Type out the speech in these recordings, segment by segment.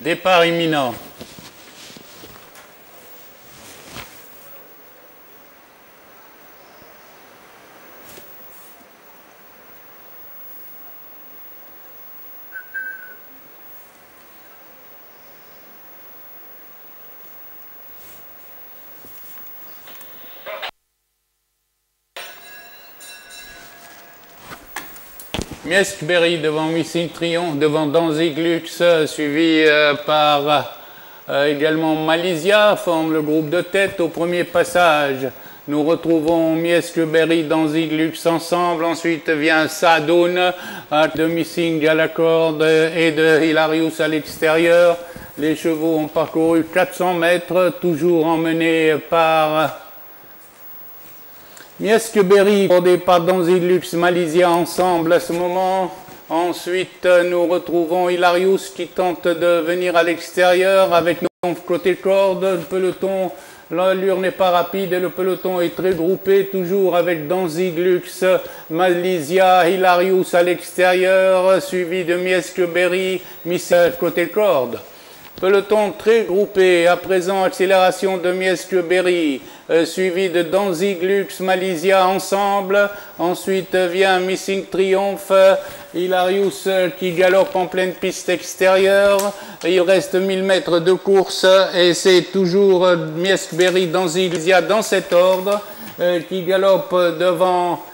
Départ imminent. Mieskberry devant Missing Triumph, devant Danzig Lux, suivi par également Malaysia, forme le groupe de tête. Au premier passage, nous retrouvons Mieskberry, Danzig Lux ensemble. Ensuite vient Sadoun de Missing à la corde et de Hilarius à l'extérieur. Les chevaux ont parcouru 400 mètres, toujours emmenés par Mieskberry, bordé par Danzig Lux, Malaysia ensemble à ce moment. Ensuite, nous retrouvons Hilarius qui tente de venir à l'extérieur avec nos côté corde. Le peloton, l'allure n'est pas rapide et le peloton est très groupé, toujours avec Danzig Lux, Malaysia, Hilarius à l'extérieur, suivi de Mieskberry, côté corde. Peloton très groupé, à présent accélération de Mieskberry, suivi de Danzig Lux, Malaysia ensemble. Ensuite vient Missing Triumph, Hilarius qui galope en pleine piste extérieure. Il reste 1000 mètres de course et c'est toujours Mieskberry, Danzig, Malaysia dans cet ordre qui galope devant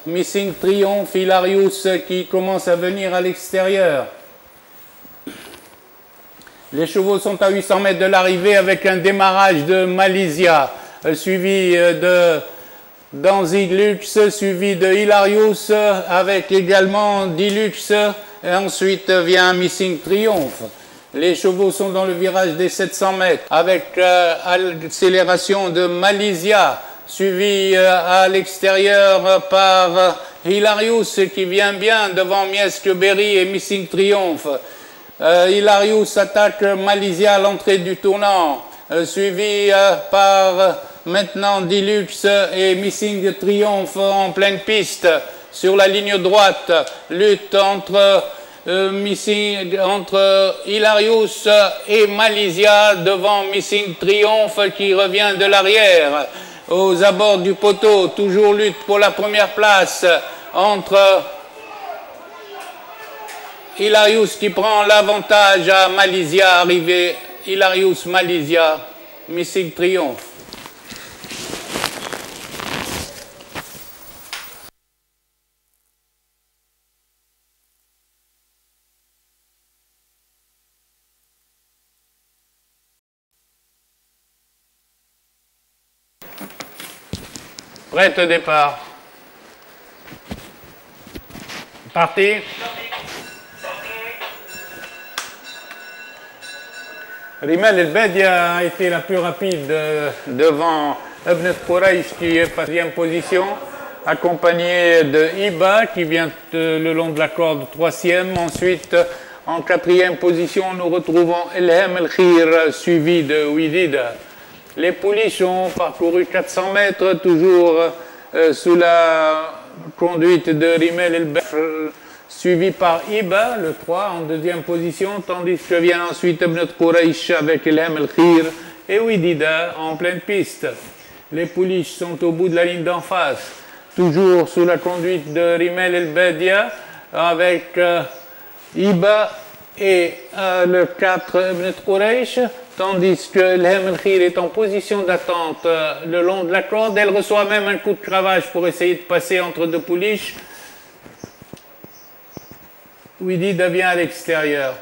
Missing Triumph, Hilarius qui commence à venir à l'extérieur. Les chevaux sont à 800 mètres de l'arrivée avec un démarrage de Malaysia, suivi de Danzig Lux, suivi de Hilarius, avec également Dilux, et ensuite vient Missing Triumph. Les chevaux sont dans le virage des 700 mètres, avec accélération de Malaysia, suivi à l'extérieur par Hilarius, qui vient bien devant Mieskberry et Missing Triumph. Hilarius attaque Malaysia à l'entrée du tournant, suivi par maintenant Dilux et Missing Triumph en pleine piste sur la ligne droite. Lutte entre Hilarius et Malaysia devant Missing Triumph qui revient de l'arrière. Aux abords du poteau, toujours lutte pour la première place entre Hilarius qui prend l'avantage à Malaysia, arrivé Hilarius, Malaysia, Missing Triumph. Prête au départ. Parti. Rimel El Bedia a été la plus rapide devant Ibn Quraish qui est en 4e position, accompagné de Iba qui vient le long de la corde 3e. Ensuite, en 4e position, nous retrouvons Elhem El Khir suivi de Widida. Les pouliches ont parcouru 400 mètres, toujours sous la conduite de Rimel El Bedia, suivi par Iba, le 3, en 2e position, tandis que vient ensuite Ibn Quraish avec Elhem El Khir et Widida en pleine piste. Les pouliches sont au bout de la ligne d'en face, toujours sous la conduite de Rimel El Bedia, avec Iba et le 4 Ibn Quraish, tandis que Elhem El Khir est en position d'attente le long de la corde. Elle reçoit même un coup de cravache pour essayer de passer entre deux pouliches. Widida vient à l'extérieur.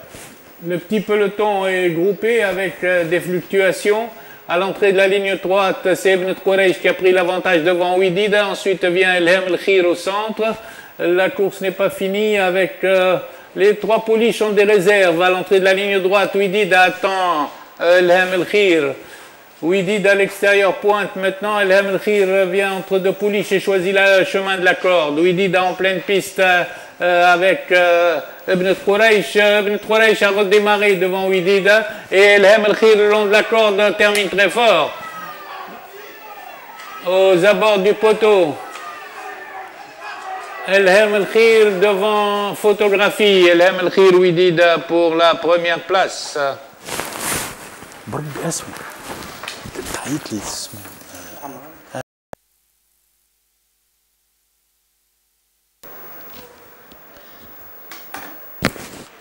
Le petit peloton est groupé avec des fluctuations. À l'entrée de la ligne droite, c'est Ibn Quraish qui a pris l'avantage devant Widida. Ensuite vient Elhem El Khir au centre. La course n'est pas finie avec les 3 pouliches ont des réserves. À l'entrée de la ligne droite, Widida attend Elhem El Khir. Widida à l'extérieur pointe maintenant. Elhem El Khir vient entre 2 pouliches et choisit le chemin de la corde. Widida en pleine piste avec Ibn Quraish. Ibn Quraish a redémarré devant Widida et Elhem El Khir le long de la corde termine très fort. Aux abords du poteau, Elhem El Khir devant photographie. Elhem El Khir Ouidida pour la première place.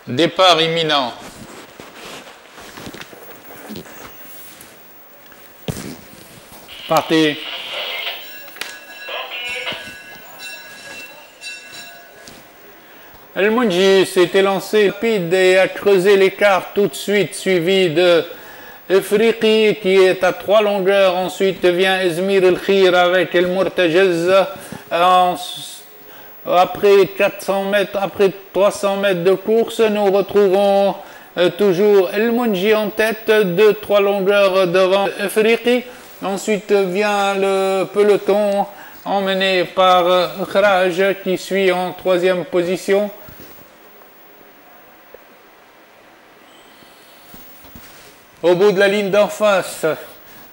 Départ imminent. Partez. El Mounji s'était lancé rapide et a creusé l'écart tout de suite, suivi de Efriqi qui est à 3 longueurs. Ensuite vient Izmir El Khir avec El Murtajez. Après 400 mètres, après 300 mètres de course, nous retrouvons toujours El Mounji en tête, 2-3 longueurs devant Efriqi. Ensuite vient le peloton emmené par Khraj qui suit en 3e position. Au bout de la ligne d'en face,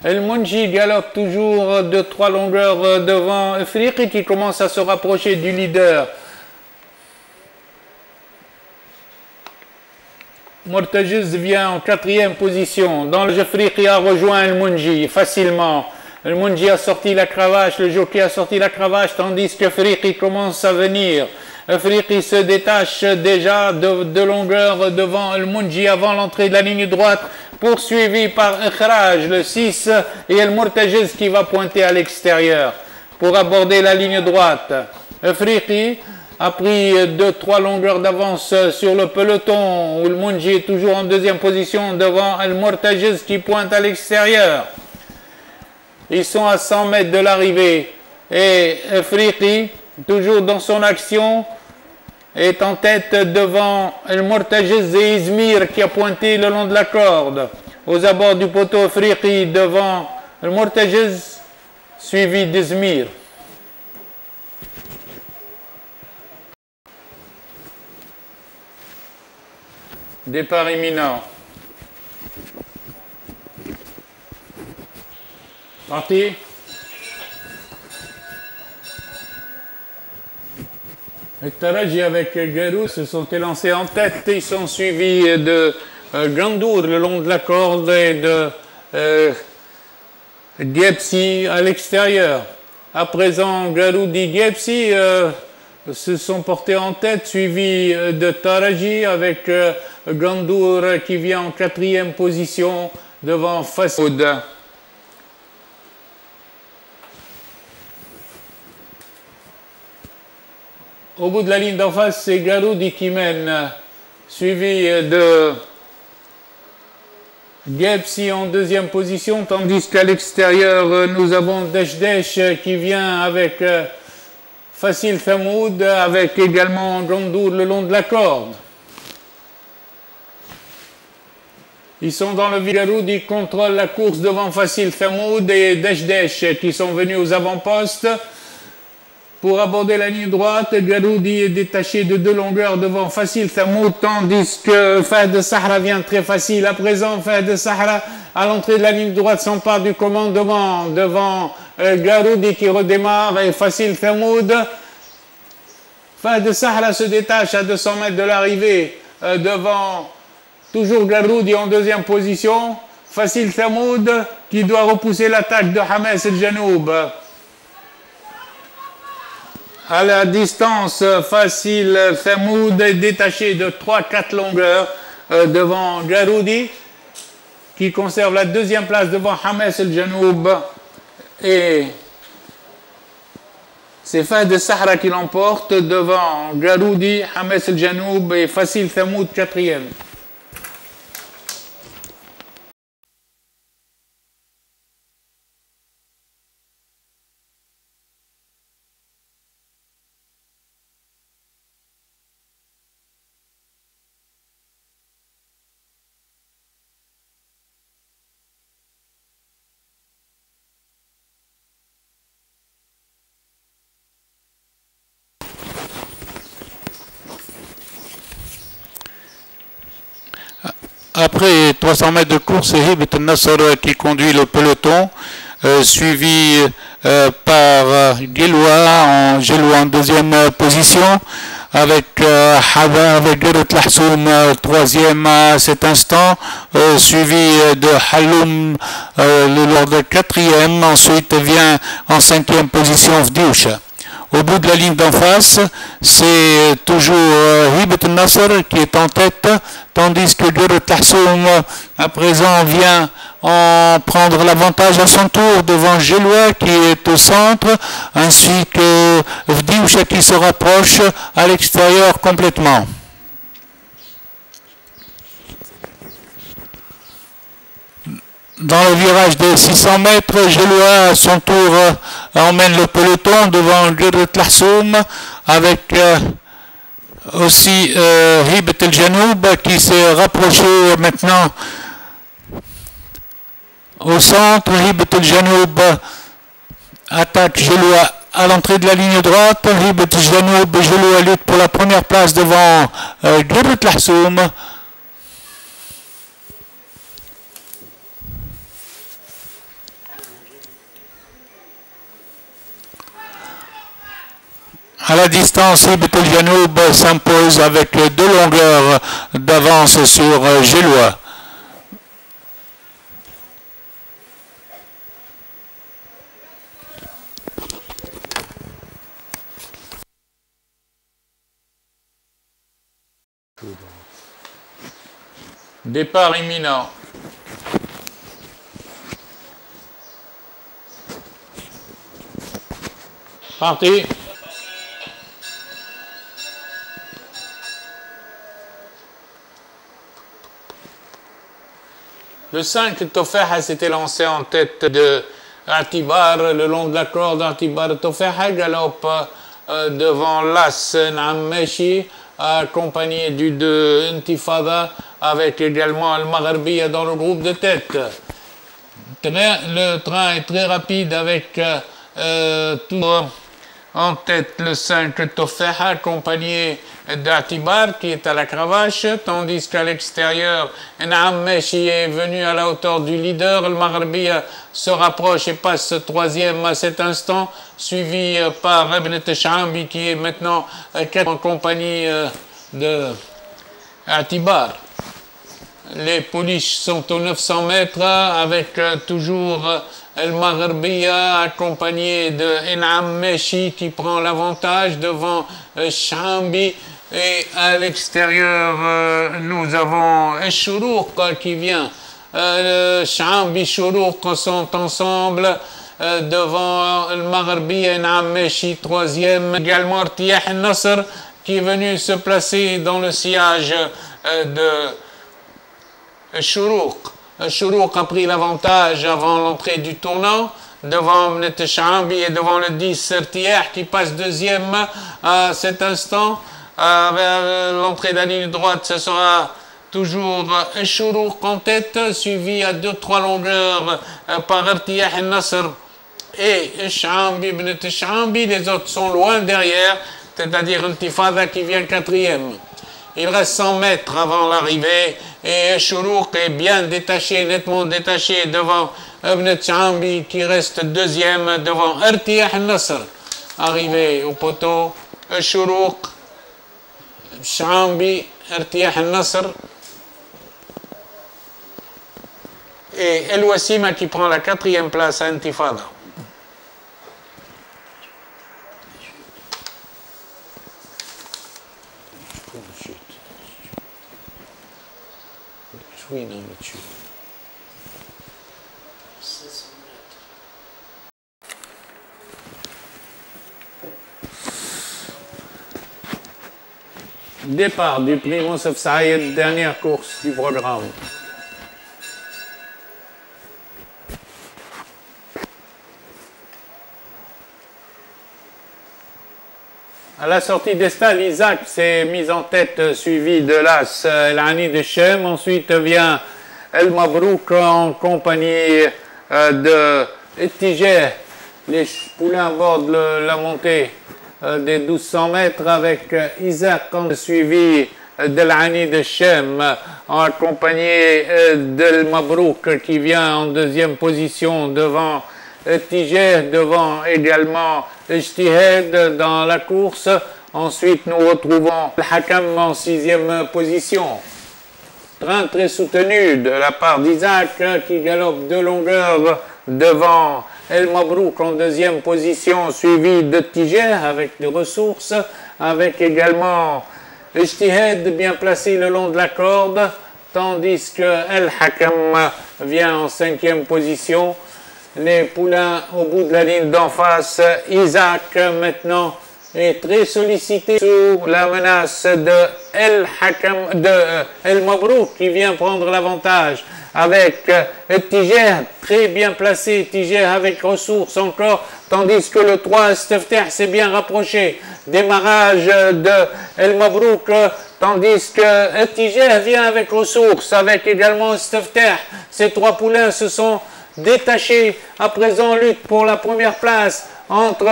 El Mounji galope toujours 2-3 longueurs devant Efriqi qui commence à se rapprocher du leader. Murtajiz vient en 4e position. Dans le Efriqi a rejoint El Mounji facilement. El Mounji a sorti la cravache, le jockey a sorti la cravache tandis que Efriqi commence à venir. Efriqi se détache déjà de longueur devant El Mounji avant l'entrée de la ligne droite, poursuivi par Khraj, le 6, et El Murtajiz qui va pointer à l'extérieur pour aborder la ligne droite. Efriqi a pris 2-3 longueurs d'avance sur le peloton, où El Mounji est toujours en 2e position devant El Murtajiz qui pointe à l'extérieur. Ils sont à 100 mètres de l'arrivée et Efriqi, toujours dans son action, est en tête devant El Murtajiz et Izmir qui a pointé le long de la corde. Aux abords du poteau, Efriqi devant El Murtajiz, suivi d'Izmir. Départ imminent. Parti. Et Taraji avec Garou se sont élancés en tête. Ils sont suivis de Gandour le long de la corde et de Diepsi à l'extérieur. À présent, Garoudi Diepsi se sont portés en tête, suivis de Taraji avec Gandour qui vient en 4e position devant Fasoud. Au bout de la ligne d'en face, c'est Garoudi qui mène, suivi de Diepsi en 2e position, tandis qu'à l'extérieur, nous avons Deshdesh qui vient avec Facile Famoud, avec également Gandour le long de la corde. Ils sont dans le Garoudi, contrôlent la course devant Facile Famoud et Deshdesh qui sont venus aux avant-postes. Pour aborder la ligne droite, Garoudi est détaché de 2 longueurs devant Facile Thamoud, tandis que Fahd Sahra vient très facile. À présent, Fahd Sahra, à l'entrée de la ligne droite, s'empare du commandement devant Garoudi qui redémarre et Facile Thamoud. Fahd Sahra se détache à 200 mètres de l'arrivée devant toujours Garoudi en 2e position. Facile Thamoud qui doit repousser l'attaque de Hames El Janoub. À la distance, Facile Thamoud est détaché de 3-4 longueurs devant Garoudi qui conserve la 2e place devant Hames El Janoub et c'est Fahd Sahra qui l'emporte devant Garoudi, Hames El Janoub et Facile Thamoud 4e. Après 300 mètres de course, c'est Hibet Nasser qui conduit le peloton, suivi par Geloua en deuxième position, avec Gueret Lahsoum troisième à cet instant, suivi de Haloum lors de quatrième. Ensuite vient en cinquième position Fdioucha. Au bout de la ligne d'en face, c'est toujours Hibat Nasser qui est en tête, tandis que Gueret Lahsoum à présent vient en prendre l'avantage à son tour devant Geloua qui est au centre, ainsi que Fdioucha qui se rapproche à l'extérieur complètement. Dans le virage de 600 mètres, Geloua à son tour emmène le peloton devant Gueret Lahsoum avec aussi Hibat El Janoub qui s'est rapproché maintenant au centre. Hibat El Janoub attaque Geloua à l'entrée de la ligne droite. Hibat El Janoub et Geloua lutte pour la première place devant Gueret Lahsoum. À la distance, Hibat El Janoub s'impose avec 2 longueurs d'avance sur Geloua. Départ imminent. Parti. Le 5, Tofaha s'était lancé en tête de Atibar, le long de la corde. Atibar Tofaha galope devant l'As Nammeshi, accompagné du 2 Intifada, avec également Al-Maghribiya dans le groupe de tête. Le train est très rapide avec toujours en tête le 5 Tofaha, accompagné d'Atibar qui est à la cravache, tandis qu'à l'extérieur, Nammeshi est venu à la hauteur du leader. Al-Maghribiya se rapproche et passe troisième à cet instant, suivi par Ibn Teshambi qui est maintenant en compagnie de Atibar. Les pouliches sont aux 900 mètres avec toujours Al-Maghribiya accompagné de Nammeshi qui prend l'avantage devant Shambi. Et à l'extérieur, nous avons Shuruq qui vient. Shambi et Shuruq sont ensemble devant le Maghribiya et Nammeshi troisième. Également Artiyah al-Nasr qui est venu se placer dans le sillage de Shuruq. Shuruq a pris l'avantage avant l'entrée du tournant devant Ibn Shambi et devant le 10 Artiyah qui passe deuxième à cet instant. Vers l'entrée de la ligne droite, ce sera toujours Shuruq en tête, suivi à 2-3 longueurs par Artiyah al-Nasr et Shambi, Ibn Shambi. Les autres sont loin derrière, c'est-à-dire Intifada qui vient quatrième. Il reste 100 mètres avant l'arrivée et Shuruq est bien détaché, nettement détaché devant Ibn Shambi qui reste deuxième devant Artiyah al-Nasr. Arrivé au poteau, Shuruq, Shambi, Artiyah al-Nasr et El Wassima qui prend la quatrième place à Intifada. Départ du prix Moussaf Saïd, dernière course du programme. À la sortie des stades, Isaac s'est mis en tête, suivi de l'As Al-Ani de Shem. Ensuite vient El Mabrouk en compagnie de Etijeh. Les poulains abordent la montée des 1200 mètres avec Isaac suivi d'Al-Ani de Shem, accompagné d'El Mabrouk qui vient en deuxième position devant Tijer devant également Ijtihad dans la course. Ensuite, nous retrouvons le Hakam en 6e position. Train très soutenu de la part d'Isaac qui galope de longueur devant El Mabrouk en 2e position, suivi de Tijer avec des ressources, avec également Ijtihad bien placé le long de la corde, tandis que El Hakam vient en 5e position. Les poulains au bout de la ligne d'en face, Isaac maintenant est très sollicité sous la menace de El Hakam, de El Mabrouk qui vient prendre l'avantage avec Tijer très bien placé, Tijer avec ressources encore, tandis que le 3 Estefter s'est bien rapproché. Démarrage de El Mabrouk, tandis que Tijer vient avec ressources, avec également Estefter. Ces 3 poulains se sont détachés. À présent, lutte pour la première place entre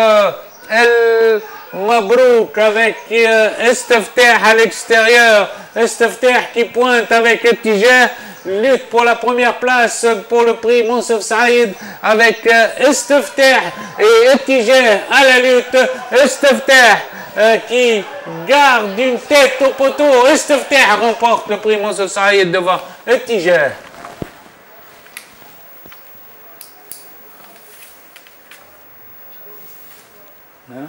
El Mabrouk avec Estefter à l'extérieur. Estefter qui pointe avec Tijer. Lutte pour la première place pour le prix Monsef Saïd avec Estefter et Tijer à la lutte. Estefter qui garde une tête au poteau. Estefter remporte le prix Monsef Saïd devant Tijer. Hein?